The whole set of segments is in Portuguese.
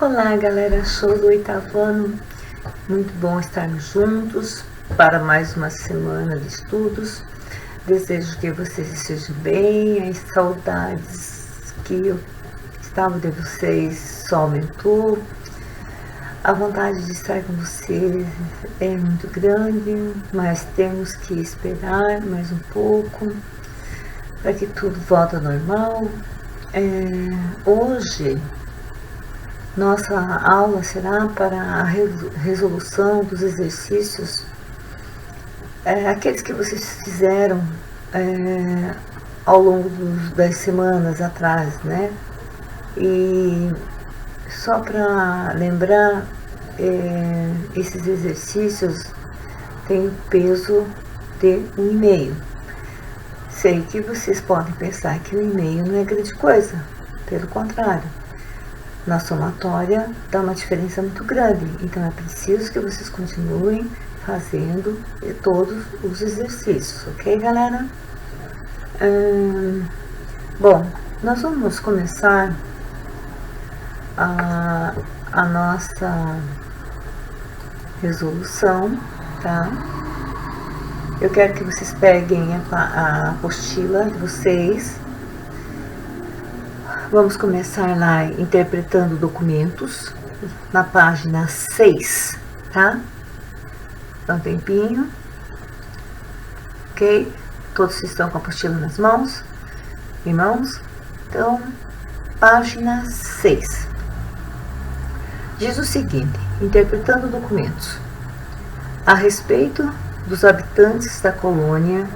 Olá, galera, show do oitavo ano. Muito bom estarmos juntos para mais uma semana de estudos. Desejo que vocês estejam bem. As saudades que eu estava de vocês só aumentou. A vontade de estar com vocês é muito grande, mas temos que esperar mais um pouco para que tudo volte ao normal. Hoje nossa aula será para a resolução dos exercícios, aqueles que vocês fizeram ao longo das semanas atrás, né? E só para lembrar, esses exercícios têm peso de 1,5. Sei que vocês podem pensar que 1,5 não é grande coisa, pelo contrário. Na somatória dá uma diferença muito grande, então é preciso que vocês continuem fazendo todos os exercícios, ok, galera? Bom, nós vamos começar a nossa resolução, tá? Eu quero que vocês peguem a apostila de vocês. Vamos começar lá interpretando documentos, na página 6, tá? Dá um tempinho. Ok? Todos estão com a apostila nas mãos? Irmãos? Então, página 6. Diz o seguinte, interpretando documentos. A respeito dos habitantes da colônia,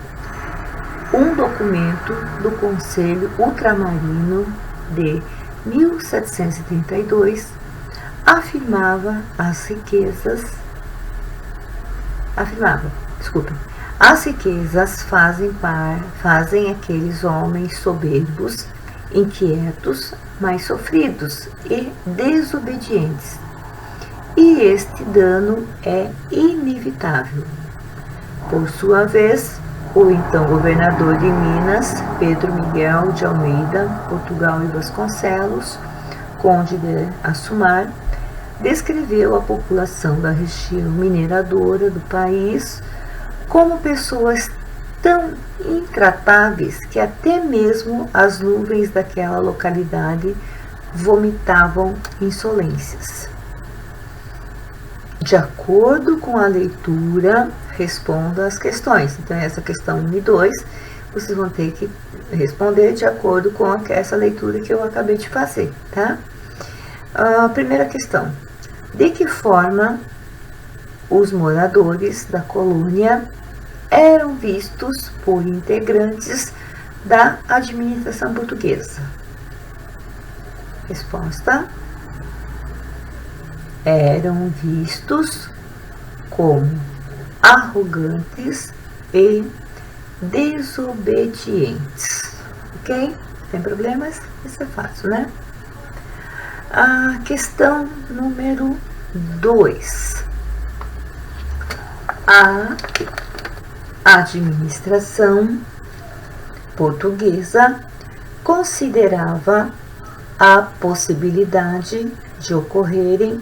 um documento do Conselho Ultramarino de 1732 afirmava as riquezas fazem aqueles homens soberbos, inquietos, mas sofridos e desobedientes, e este dano é inevitável. Por sua vez, o então governador de Minas, Pedro Miguel de Almeida, Portugal e Vasconcelos, conde de Assumar, descreveu a população da região mineradora do país como pessoas tão intratáveis que até mesmo as nuvens daquela localidade vomitavam insolências. De acordo com a leitura, responda às questões. Então, essa questão 1 e 2, vocês vão ter que responder de acordo com essa leitura que eu acabei de fazer, tá? A primeira questão. De que forma os moradores da colônia eram vistos por integrantes da administração portuguesa? Resposta. Eram vistos como arrogantes e desobedientes, ok? Tem problemas? Isso é fácil, né? A questão número 2. A administração portuguesa considerava a possibilidade de ocorrerem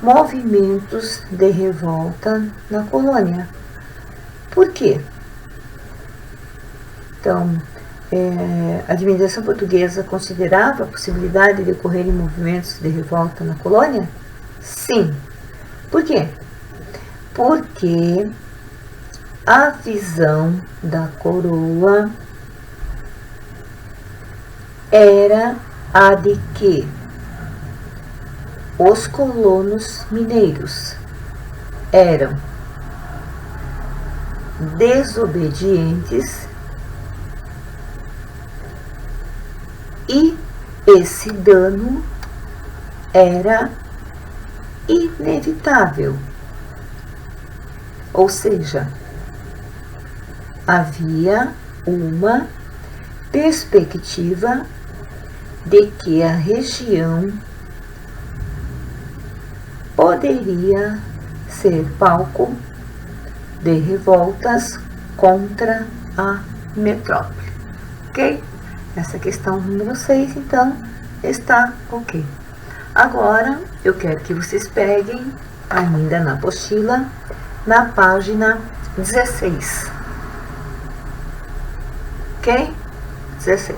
movimentos de revolta na colônia. Por quê? Então, a administração portuguesa considerava a possibilidade de ocorrerem movimentos de revolta na colônia? Sim. Por quê? Porque a visão da coroa era a de que os colonos mineiros eram desobedientes e esse dano era inevitável. Ou seja, havia uma perspectiva de que a região poderia ser palco de revoltas contra a metrópole, ok? Essa questão número 6, então, está ok. Agora, eu quero que vocês peguem, ainda na apostila, na página 16. Ok? 16.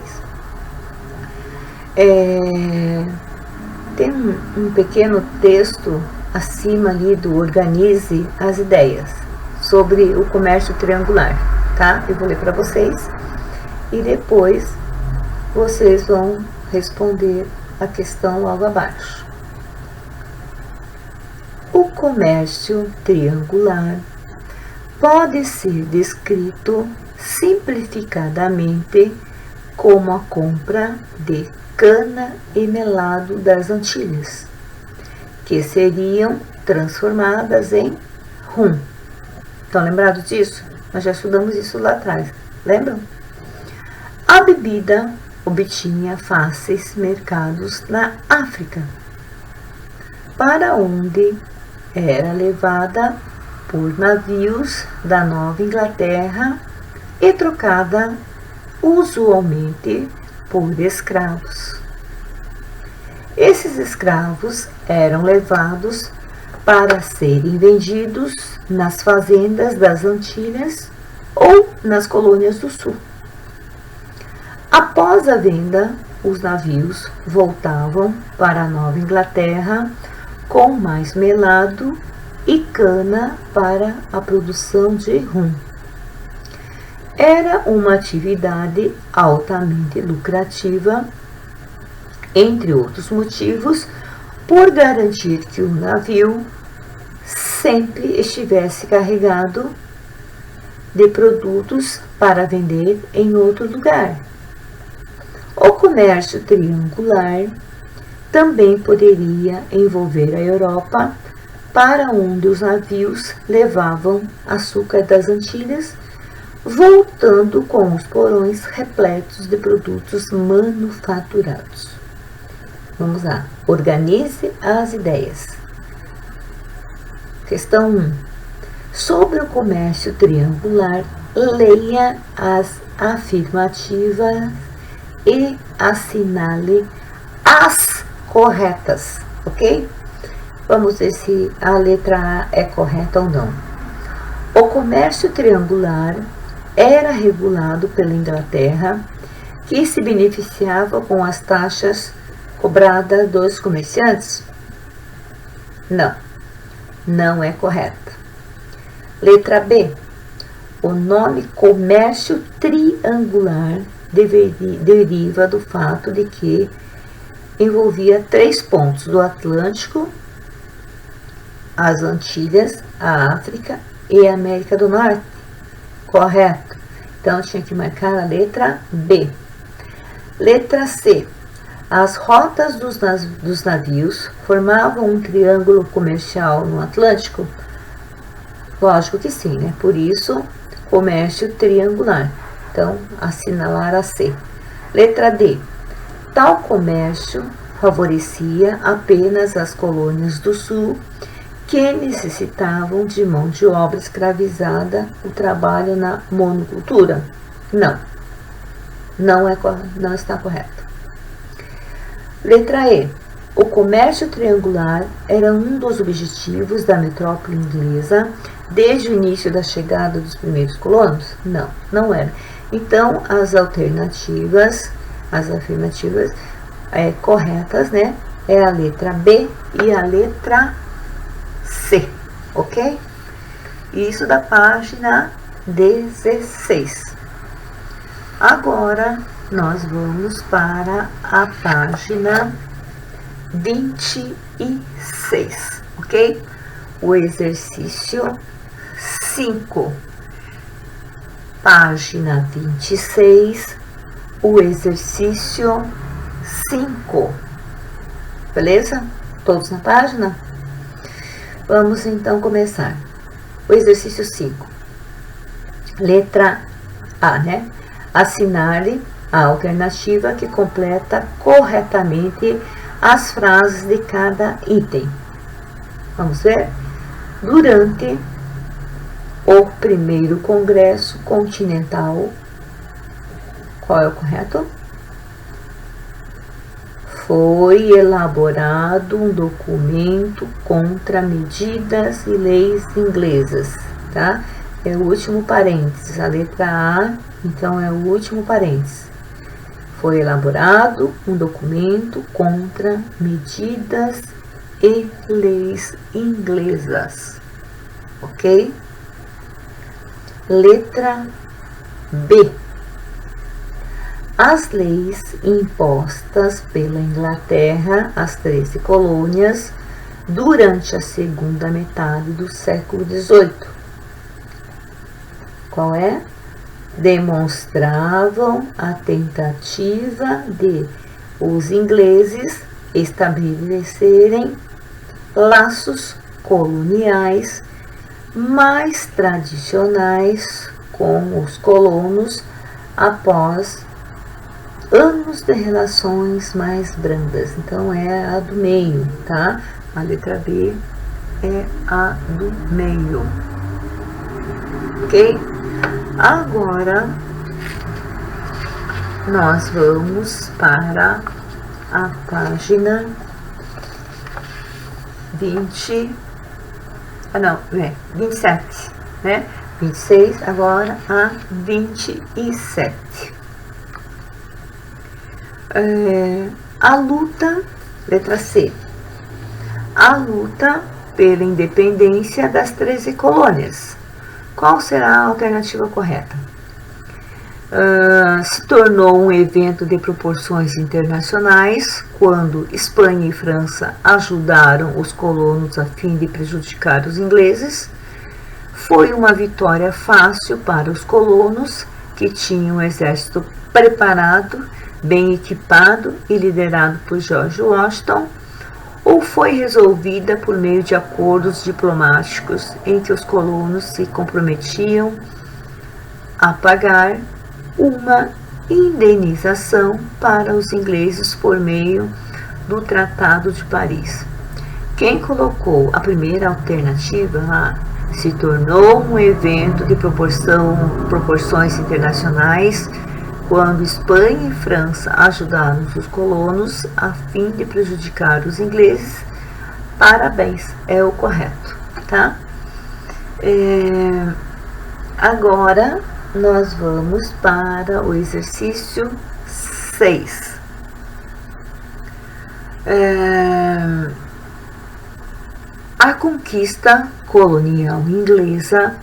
Tem um pequeno texto acima ali do Organize as Ideias, sobre o comércio triangular, tá? Eu vou ler para vocês e depois vocês vão responder a questão logo abaixo. O comércio triangular pode ser descrito simplificadamente como a compra de cana e melado das Antilhas, que seriam transformadas em rum. Estão lembrados disso? Nós já estudamos isso lá atrás, lembram? A bebida obtinha fáceis mercados na África, para onde era levada por navios da Nova Inglaterra e trocada usualmente por escravos. Esses escravos eram levados para serem vendidos nas fazendas das Antilhas ou nas colônias do Sul. Após a venda, os navios voltavam para a Nova Inglaterra com mais melado e cana para a produção de rum. Era uma atividade altamente lucrativa, entre outros motivos, por garantir que o navio sempre estivesse carregado de produtos para vender em outro lugar. O comércio triangular também poderia envolver a Europa, para onde os navios levavam açúcar das Antilhas, voltando com os porões repletos de produtos manufaturados. Vamos lá, organize as ideias. Questão 1. Sobre o comércio triangular, leia as afirmativas e assinale as corretas, ok? Vamos ver se a letra A é correta ou não. O comércio triangular era regulado pela Inglaterra, que se beneficiava com as taxas cobradas dos comerciantes? Não, não é correta. Letra B. O nome comércio triangular deriva do fato de que envolvia 3 pontos do Atlântico, as Antilhas, a África e a América do Norte. Correto. Então, tinha que marcar a letra B. Letra C. As rotas dos navios formavam um triângulo comercial no Atlântico? Lógico que sim, né? Por isso, comércio triangular. Então, assinalar a C. Letra D. Tal comércio favorecia apenas as colônias do Sul, que necessitavam de mão de obra escravizada, o trabalho na monocultura? Não, não está correto. Letra E. O comércio triangular era um dos objetivos da metrópole inglesa desde o início da chegada dos primeiros colonos? Não, não era. Então, as afirmativas corretas, né? É a letra B e a letra C, ok? Isso da página 16. Agora, nós vamos para a página 26, ok? O exercício 5. Página 26, o exercício 5. Beleza? Todos na página? Vamos então começar. O exercício 5. Letra A, né? Assinale a alternativa que completa corretamente as frases de cada item. Vamos ver? Durante o primeiro Congresso Continental, qual é o correto? Foi elaborado um documento contra medidas e leis inglesas, tá? É o último parênteses, a letra A, então é o último parênteses. Foi elaborado um documento contra medidas e leis inglesas, ok? Letra B. As leis impostas pela Inglaterra às 13 colônias durante a segunda metade do século XVIII. Qual é? Demonstravam a tentativa de os ingleses estabelecerem laços coloniais mais tradicionais com os colonos após anos de relações mais brandas. Então é a do meio, tá? A letra B é a do meio, ok? Agora nós vamos para a página 27, né? 26, agora a 27. A luta, letra C, a luta pela independência das 13 colônias. Qual será a alternativa correta? Se tornou um evento de proporções internacionais quando Espanha e França ajudaram os colonos a fim de prejudicar os ingleses. Foi uma vitória fácil para os colonos, que tinham um exército preparado, bem equipado e liderado por George Washington, ou foi resolvida por meio de acordos diplomáticos em que os colonos se comprometiam a pagar uma indenização para os ingleses por meio do Tratado de Paris. Quem colocou a primeira alternativa lá? Se tornou um evento de proporções internacionais quando Espanha e França ajudaram os colonos a fim de prejudicar os ingleses. Parabéns, é o correto, tá? Agora nós vamos para o exercício 6. A conquista colonial inglesa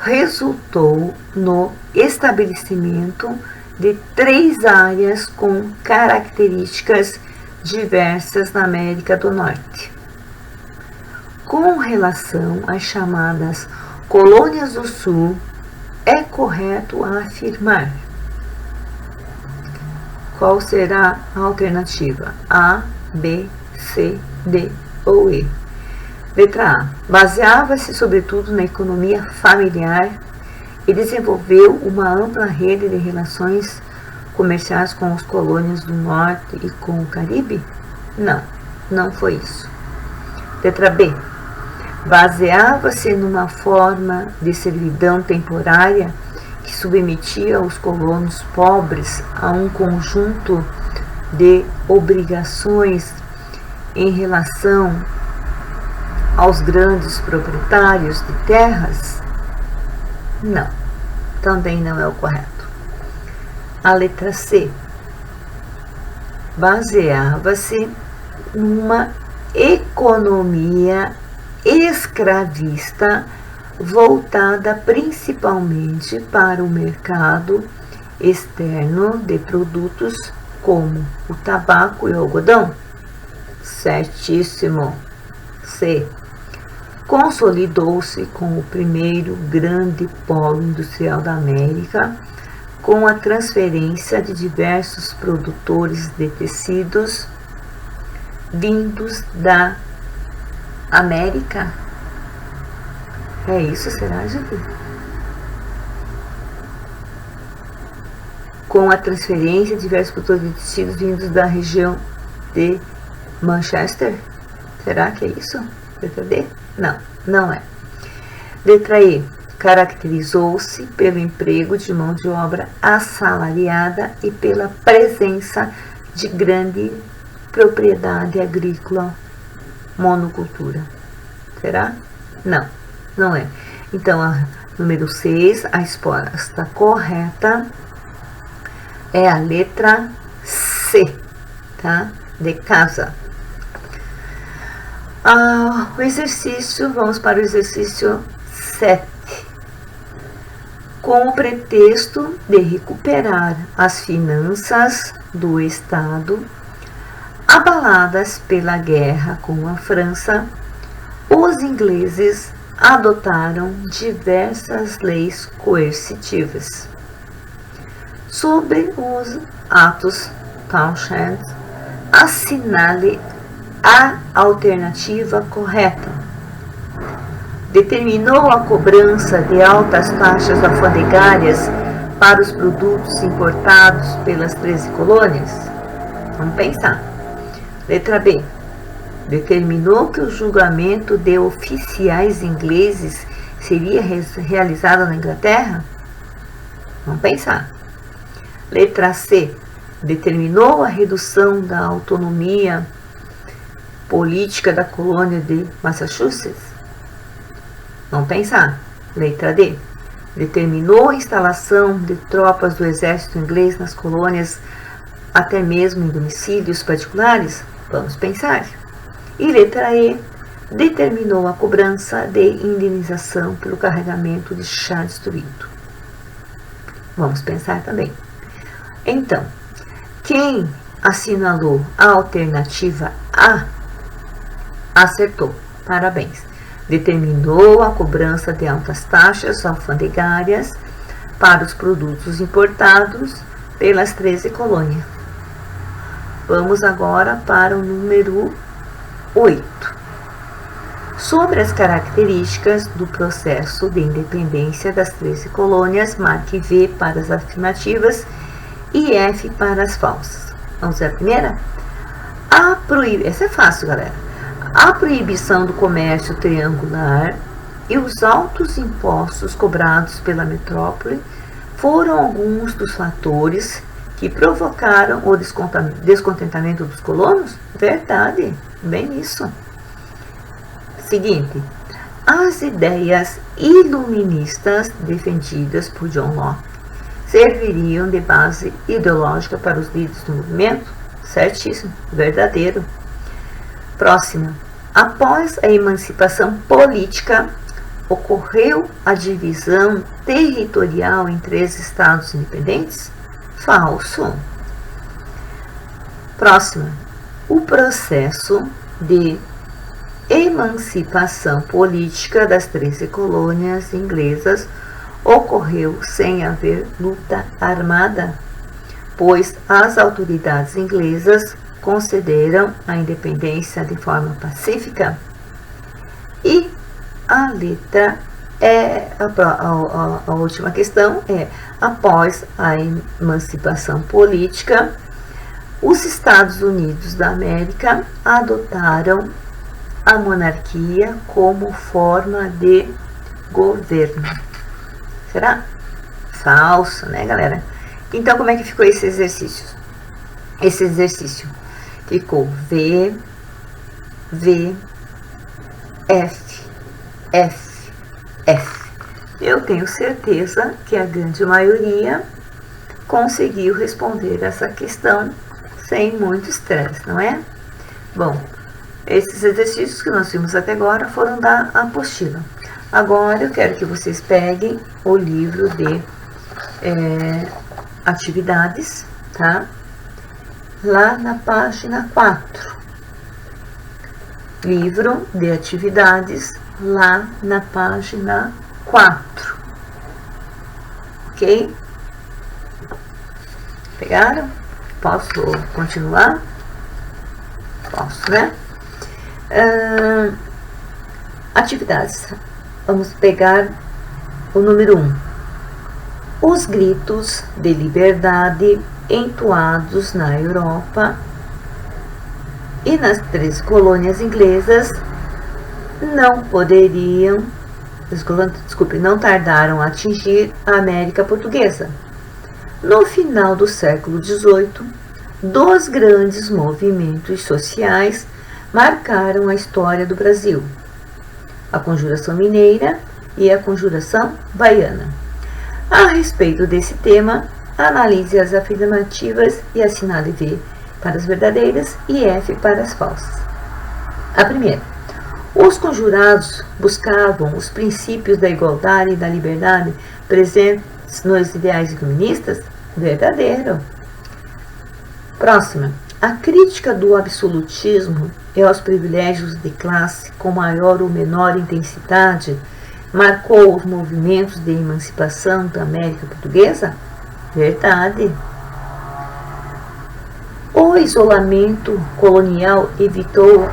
resultou no estabelecimento de 3 áreas com características diversas na América do Norte. Com relação às chamadas colônias do Sul, é correto afirmar. Qual será a alternativa? A, B, C, D ou E? Letra A. Baseava-se sobretudo na economia familiar e desenvolveu uma ampla rede de relações comerciais com os colônias do Norte e com o Caribe? Não, não foi isso. Letra B. Baseava-se numa forma de servidão temporária que submetia os colonos pobres a um conjunto de obrigações em relação aos grandes proprietários de terras? Não, também não é o correto. A letra C. Baseava-se numa economia escravista voltada principalmente para o mercado externo de produtos como o tabaco e o algodão? Certíssimo. C. Consolidou-se como o primeiro grande polo industrial da América, com a transferência de diversos produtores de tecidos vindos da América. É isso, será, gente? Com a transferência de diversos produtores de tecidos vindos da região de Manchester? Será que é isso? Letra D? Não, não é. Letra E. Caracterizou-se pelo emprego de mão de obra assalariada e pela presença de grande propriedade agrícola, monocultura. Será? Não, não é. Então, a número 6, a resposta correta é a letra C, tá? De casa. O exercício, vamos para o exercício 7. Com o pretexto de recuperar as finanças do Estado abaladas pela guerra com a França, os ingleses adotaram diversas leis coercitivas. Sobre os atos Townshend, assinale a alternativa correta. Determinou a cobrança de altas taxas alfandegárias para os produtos importados pelas 13 colônias? Vamos pensar. Letra B. Determinou que o julgamento de oficiais ingleses seria realizado na Inglaterra? Vamos pensar. Letra C. Determinou a redução da autonomia política da colônia de Massachusetts? Vamos pensar. Letra D. Determinou a instalação de tropas do exército inglês nas colônias, até mesmo em domicílios particulares? Vamos pensar. E letra E. Determinou a cobrança de indenização pelo carregamento de chá destruído? Vamos pensar também. Então, quem assinalou a alternativa A acertou. Parabéns. Determinou a cobrança de altas taxas alfandegárias para os produtos importados pelas 13 colônias. Vamos agora para o número 8. Sobre as características do processo de independência das 13 colônias, marque V para as afirmativas e F para as falsas. Vamos ver a primeira? Essa é fácil, galera. A proibição do comércio triangular e os altos impostos cobrados pela metrópole foram alguns dos fatores que provocaram o descontentamento dos colonos? Verdade, bem isso. Seguinte, as ideias iluministas defendidas por John Locke serviriam de base ideológica para os líderes do movimento? Certíssimo, verdadeiro. Próxima. Após a emancipação política, ocorreu a divisão territorial em 3 estados independentes? Falso. Próxima. O processo de emancipação política das 13 colônias inglesas ocorreu sem haver luta armada, pois as autoridades inglesas concederam a independência de forma pacífica. E a letra a última questão é: após a emancipação política, os Estados Unidos da América adotaram a monarquia como forma de governo. Será? Falso, né, galera? Então, como é que ficou esse exercício? Esse exercício ficou V, F, F, F. Eu tenho certeza que a grande maioria conseguiu responder essa questão sem muito estresse, não é? Bom, esses exercícios que nós vimos até agora foram da apostila. Agora eu quero que vocês peguem o livro de atividades, tá? Lá na página 4. Livro de atividades, lá na página 4. Ok? Pegaram? Posso continuar? Posso, né? Atividades. Vamos pegar o número 1. Os gritos de liberdade entoados na Europa e nas 3 colônias inglesas não tardaram a atingir a América Portuguesa. No final do século XVIII, Dois grandes movimentos sociais marcaram a história do Brasil: a Conjuração Mineira e a Conjuração Baiana. A respeito desse tema, analise as afirmativas e assinale V para as verdadeiras e F para as falsas. A primeira: os conjurados buscavam os princípios da igualdade e da liberdade presentes nos ideais iluministas? Verdadeiro. Próxima: a crítica do absolutismo e aos privilégios de classe com maior ou menor intensidade marcou os movimentos de emancipação da América Portuguesa? Verdade. O isolamento colonial evitou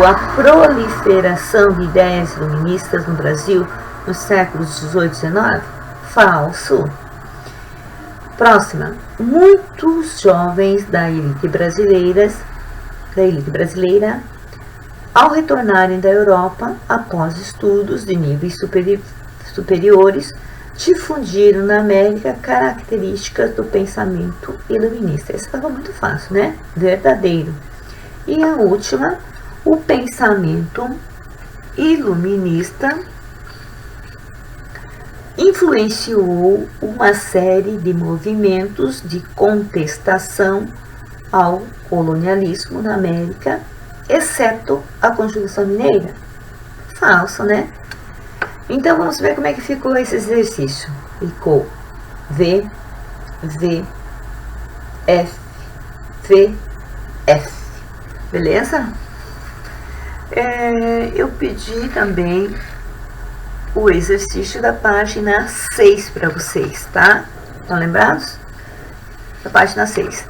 a proliferação de ideias iluministas no Brasil nos séculos XVIII e XIX? Falso. Próxima: muitos jovens da elite brasileira, ao retornarem da Europa após estudos de níveis superiores, difundiram na América características do pensamento iluminista. Essa estava muito fácil, né? Verdadeiro. E a última: o pensamento iluminista influenciou uma série de movimentos de contestação ao colonialismo na América, exceto a Conjuração Mineira. Falso, né? Então vamos ver como é que ficou esse exercício. Ficou V, V, F, V, F. Beleza? Eu pedi também o exercício da página 6 para vocês, tá? Estão lembrados? Da página 6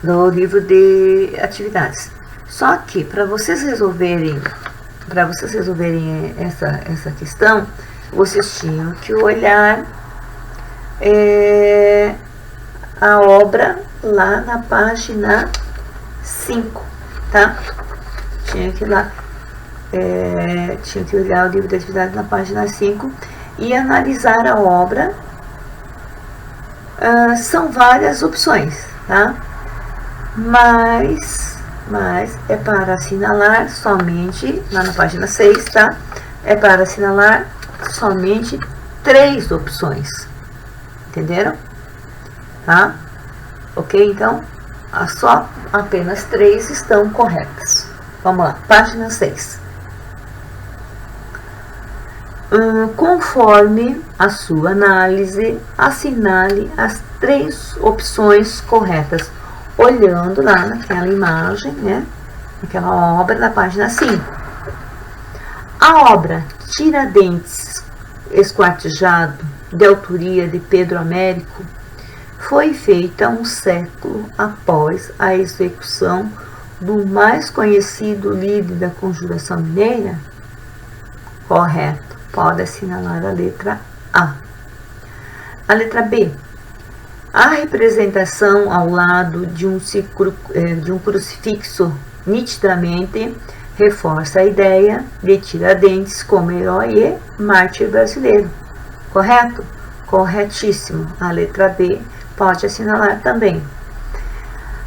do livro de atividades. Só que para vocês resolverem essa questão, vocês tinham que olhar a obra lá na página 5, tá? Tinha que olhar o livro de atividades na página 5 e analisar a obra. São várias opções, tá? Mas é para assinalar somente, lá na página 6, tá? É para assinalar somente 3 opções. Entenderam? Tá? Ok? Então, apenas 3 estão corretas. Vamos lá, página 6. Conforme a sua análise, assinale as 3 opções corretas, olhando lá naquela imagem, né? Naquela obra da página 5. A obra Tiradentes Esquartejado, de autoria de Pedro Américo, foi feita um século após a execução do mais conhecido livro da Conjuração Mineira? Correto. Pode assinalar a letra A. A letra B. A representação ao lado de um crucifixo nitidamente reforça a ideia de Tiradentes como herói e mártir brasileiro. Correto? Corretíssimo. A letra B pode assinalar também.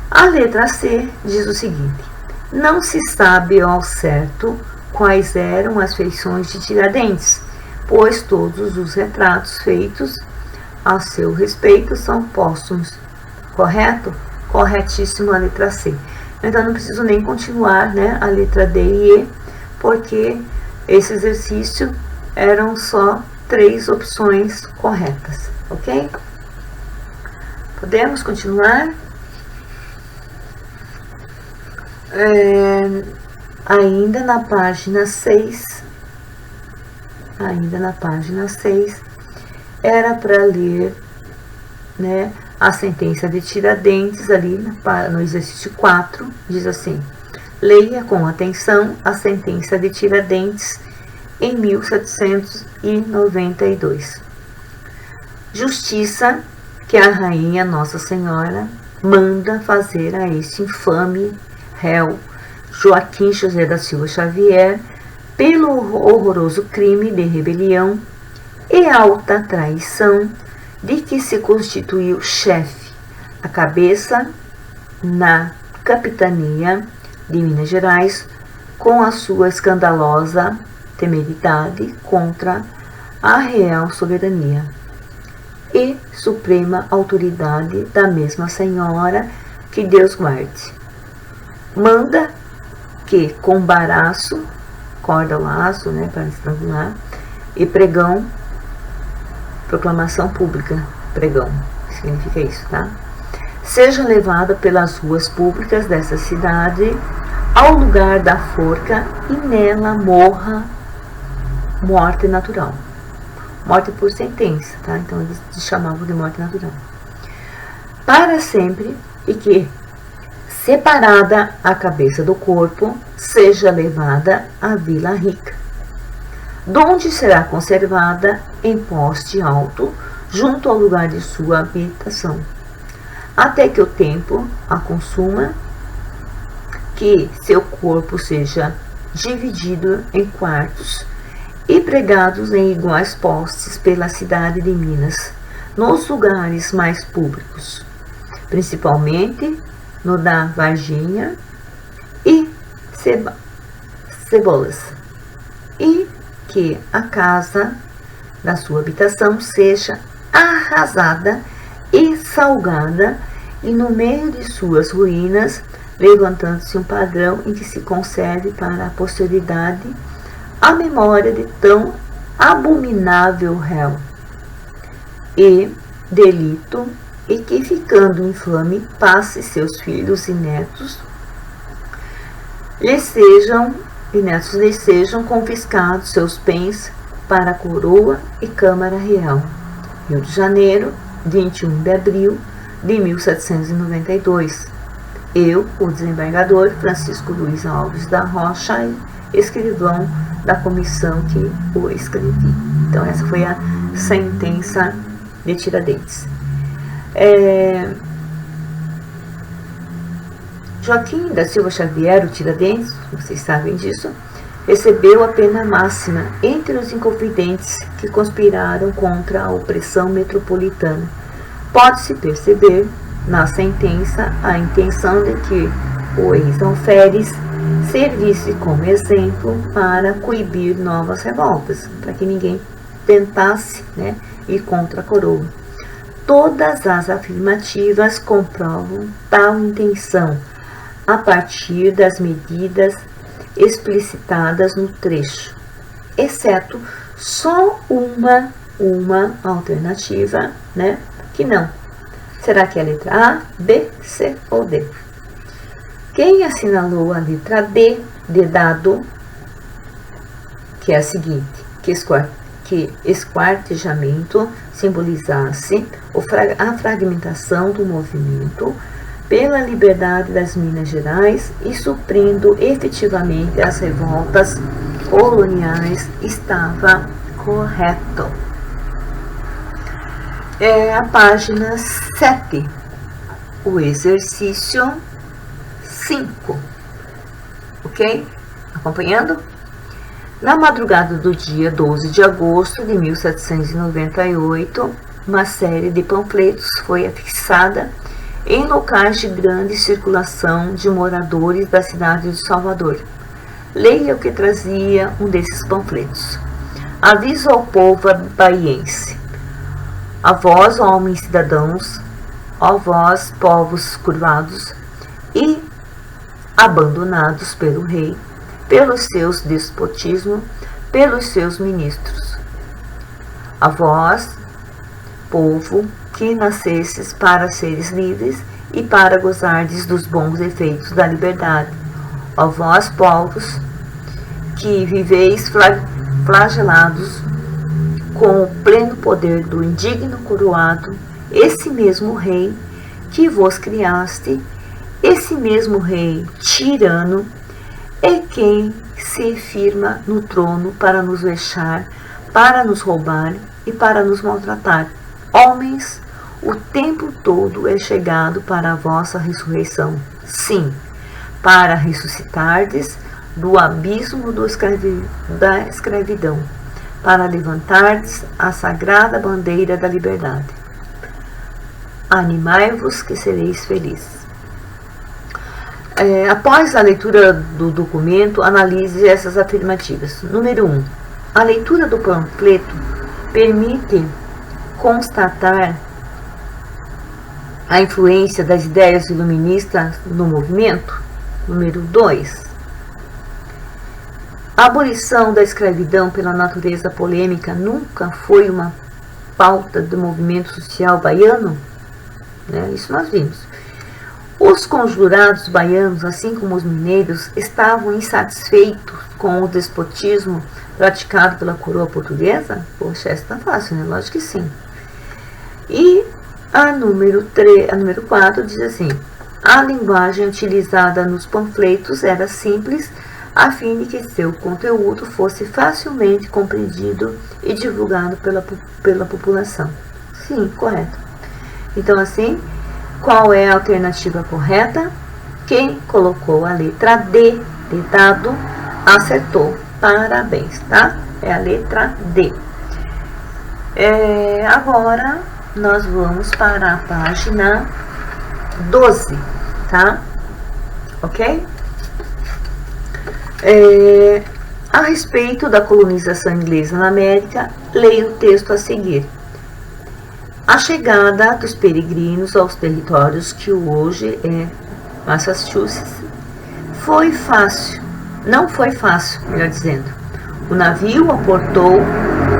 A letra C diz o seguinte: não se sabe ao certo quais eram as feições de Tiradentes, pois todos os retratos feitos a seu respeito são póstumos. Correto? Corretíssimo a letra C. Então não preciso nem continuar, né, a letra D e E, porque esse exercício eram só 3 opções corretas, ok? Podemos continuar? Ainda na página 6, era para ler, né, a sentença de Tiradentes ali no exercício 4, diz assim: leia com atenção a sentença de Tiradentes em 1792. Justiça que a rainha Nossa Senhora manda fazer a este infame réu Joaquim José da Silva Xavier pelo horroroso crime de rebelião e alta traição de que se constituiu chefe, a cabeça na capitania de Minas Gerais, com a sua escandalosa temeridade contra a real soberania e suprema autoridade da mesma senhora, que Deus guarde. Manda que com baraço, corda ao laço, para estrangular, e pregão, proclamação pública, pregão, significa isso, tá? Seja levada pelas ruas públicas dessa cidade ao lugar da forca e nela morra morte natural. Morte por sentença, tá? Então eles chamavam de morte natural. Para sempre, e que, separada a cabeça do corpo, seja levada à Vila Rica, donde será conservada em poste alto, junto ao lugar de sua habitação, até que o tempo a consuma, que seu corpo seja dividido em quartos e pregados em iguais postes pela cidade de Minas, nos lugares mais públicos, principalmente no da Varginha e Cebolas, e que a casa da sua habitação seja arrasada e salgada, e no meio de suas ruínas levantando-se um padrão em que se conserve para a posteridade a memória de tão abominável réu e delito, e que, ficando infame, passe seus filhos e netos lhe sejam confiscados seus bens para a coroa e Câmara Real. Rio de Janeiro, 21 de abril de 1792. Eu, o desembargador Francisco Luiz Alves da Rocha, escrivão da comissão que o escrevi. Então, essa foi a sentença de Tiradentes. Joaquim da Silva Xavier, o Tiradentes, vocês sabem disso, recebeu a pena máxima entre os inconfidentes que conspiraram contra a opressão metropolitana. Pode-se perceber na sentença a intenção de que o ex-alferes servisse como exemplo para coibir novas revoltas, para que ninguém tentasse ir contra a coroa. Todas as afirmativas comprovam tal intenção a partir das medidas explicitadas no trecho, exceto só uma alternativa, que não. Será que é a letra A, B, C ou D? Quem assinalou a letra D de dado, que é a seguinte, que esquartejamento simbolizasse a fragmentação do movimento pela liberdade das Minas Gerais e suprindo efetivamente as revoltas coloniais, estava correto. A página 7, o exercício 5, ok? Acompanhando? Na madrugada do dia 12 de agosto de 1798, uma série de panfletos foi afixada em locais de grande circulação de moradores da cidade de Salvador. Leia o que trazia um desses panfletos. Aviso ao povo baiense. A vós, homens cidadãos, ó vós, povos curvados e abandonados pelo rei, pelos seus despotismos, pelos seus ministros. A vós, povo, que nascestes para seres livres e para gozardes dos bons efeitos da liberdade. Ó vós, povos, que viveis flagelados com o pleno poder do indigno coroado, esse mesmo rei que vos criaste, esse mesmo rei tirano, é quem se firma no trono para nos vexar, para nos roubar e para nos maltratar. Homens, o tempo todo é chegado para a vossa ressurreição. Sim, para ressuscitardes do abismo da escravidão, para levantardes a sagrada bandeira da liberdade. animai-vos que sereis felizes. Após a leitura do documento, analise essas afirmativas. Número 1. A leitura do panfleto permite constatar a influência das ideias iluministas no movimento. Número 2. A abolição da escravidão pela natureza polêmica nunca foi uma pauta do movimento social baiano? Isso nós vimos. Os conjurados baianos, assim como os mineiros, estavam insatisfeitos com o despotismo praticado pela coroa portuguesa? Poxa, essa tá fácil, né? Lógico que sim. E a número 4 diz assim: a linguagem utilizada nos panfletos era simples, a fim de que seu conteúdo fosse facilmente compreendido e divulgado pela população. Sim, correto. Então, assim, qual é a alternativa correta? Quem colocou a letra D de dado acertou. Parabéns, tá? É a letra D. Agora, nós vamos para a página 12, tá? Ok? A respeito da colonização inglesa na América, leia o texto a seguir. A chegada dos peregrinos aos territórios que hoje é Massachusetts não foi fácil, melhor dizendo. O navio aportou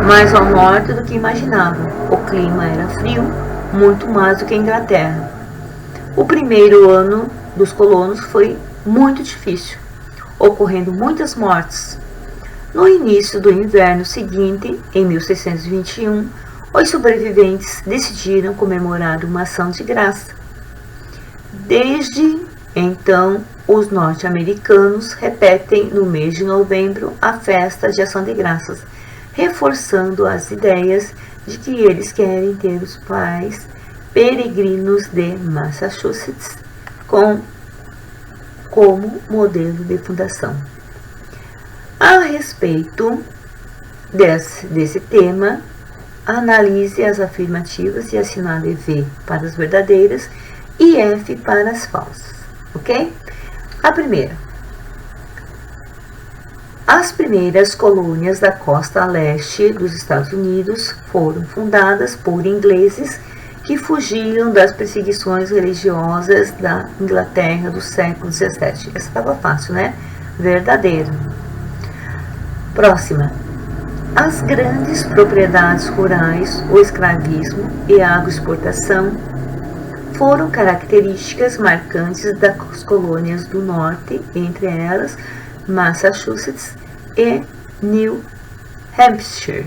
mais ao norte do que imaginavam. O clima era frio, muito mais do que a Inglaterra. O primeiro ano dos colonos foi muito difícil, ocorrendo muitas mortes. No início do inverno seguinte, em 1621, os sobreviventes decidiram comemorar uma ação de graça. Desde então, os norte-americanos repetem no mês de novembro a festa de ação de graças, reforçando as ideias de que eles querem ter os pais peregrinos de Massachusetts como modelo de fundação. A respeito desse tema, analise as afirmativas e assinale V para as verdadeiras e F para as falsas, ok? A primeira. As primeiras colônias da costa leste dos Estados Unidos foram fundadas por ingleses que fugiram das perseguições religiosas da Inglaterra do século XVII. Essa estava fácil, né? Verdadeiro. Próxima. As grandes propriedades rurais, o escravismo e a agroexportação foram características marcantes das colônias do norte, entre elas Massachusetts e New Hampshire.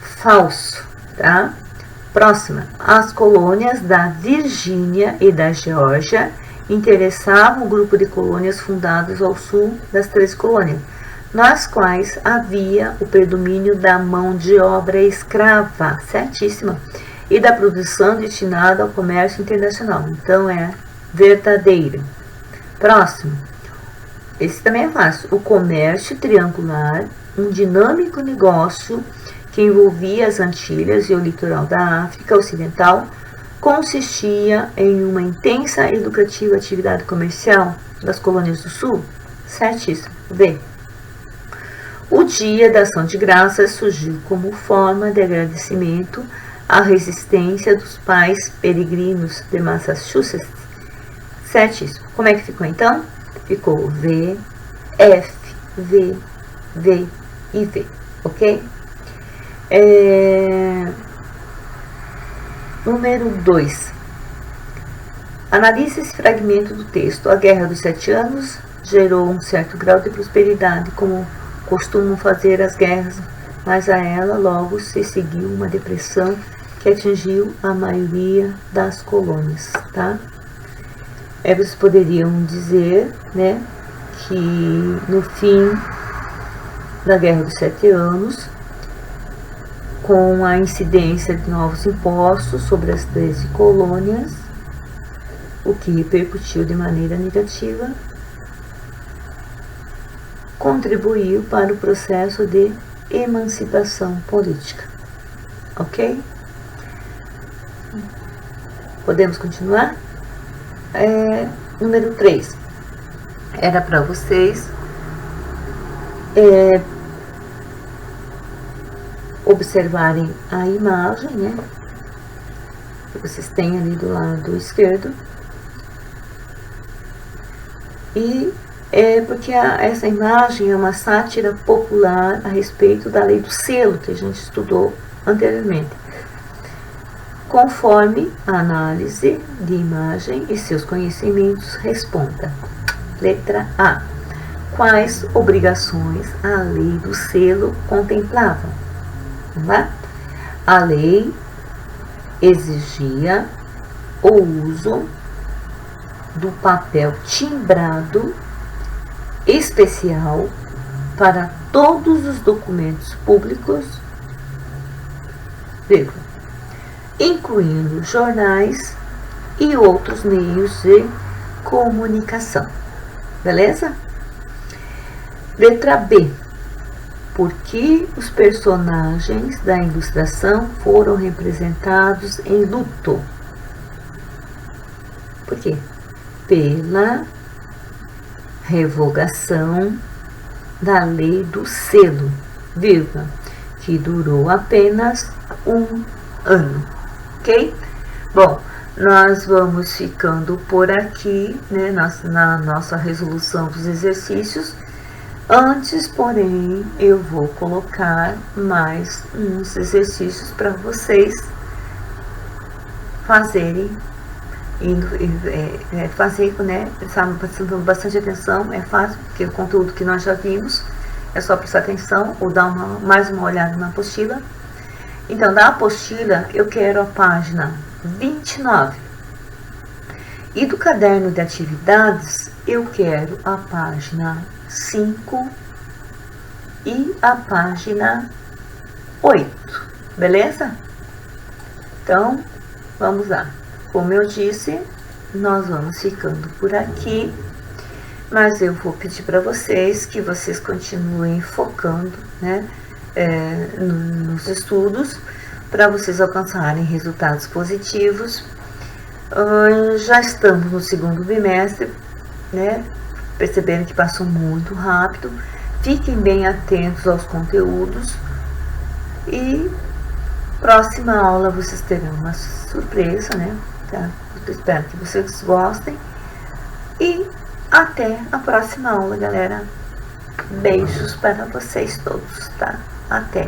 Falso, tá? Próxima. As colônias da Virgínia e da Geórgia interessavam o grupo de colônias fundadas ao sul das 13 colônias, nas quais havia o predomínio da mão de obra escrava, certíssima, e da produção destinada ao comércio internacional. Então, é verdadeiro. Próximo. Esse também é fácil. O comércio triangular, um dinâmico negócio que envolvia as Antilhas e o litoral da África Ocidental, consistia em uma intensa e lucrativa atividade comercial das colônias do Sul. Certíssimo. B. O Dia da Ação de Graças surgiu como forma de agradecimento à resistência dos pais peregrinos de Massachusetts. Certíssimo. Como é que ficou então? Ficou V, F, V, V e V. Ok? Número 2. Analise esse fragmento do texto. A Guerra dos 7 Anos gerou um certo grau de prosperidade, como costumam fazer as guerras, mas a ela logo se seguiu uma depressão que atingiu a maioria das colônias, tá? Vocês poderiam dizer, né, que no fim da Guerra dos 7 Anos, com a incidência de novos impostos sobre as 13 colônias, o que repercutiu de maneira negativa, contribuiu para o processo de emancipação política. Ok? Podemos continuar? Número 3. Era para vocês observarem a imagem, né? Que vocês têm ali do lado esquerdo. E porque essa imagem é uma sátira popular a respeito da lei do selo, que a gente estudou anteriormente. Conforme a análise de imagem e seus conhecimentos, responda. Letra A. Quais obrigações a lei do selo contemplava? Vamos lá? A lei exigia o uso do papel timbrado especial para todos os documentos públicos, incluindo jornais e outros meios de comunicação. Beleza? Letra B. Por que os personagens da ilustração foram representados em luto? Por quê? Pela revogação da lei do selo, que durou apenas 1 ano, ok? Bom, nós vamos ficando por aqui, né, na nossa resolução dos exercícios. Antes, porém, eu vou colocar mais uns exercícios para vocês fazerem. Fazer, né, prestando bastante atenção, é fácil, porque o conteúdo que nós já vimos, é só prestar atenção ou dar mais uma olhada na apostila. Então, da apostila, eu quero a página 29. E do caderno de atividades, eu quero a página 5 e a página 8, beleza? Então, vamos lá. Como eu disse, nós vamos ficando por aqui, mas eu vou pedir para vocês que vocês continuem focando, né, nos estudos, para vocês alcançarem resultados positivos. Já estamos no segundo bimestre, né, percebendo que passou muito rápido. Fiquem bem atentos aos conteúdos e próxima aula vocês terão uma surpresa, né? Tá? Eu espero que vocês gostem e até a próxima aula, galera. Beijos para vocês todos, tá? Até!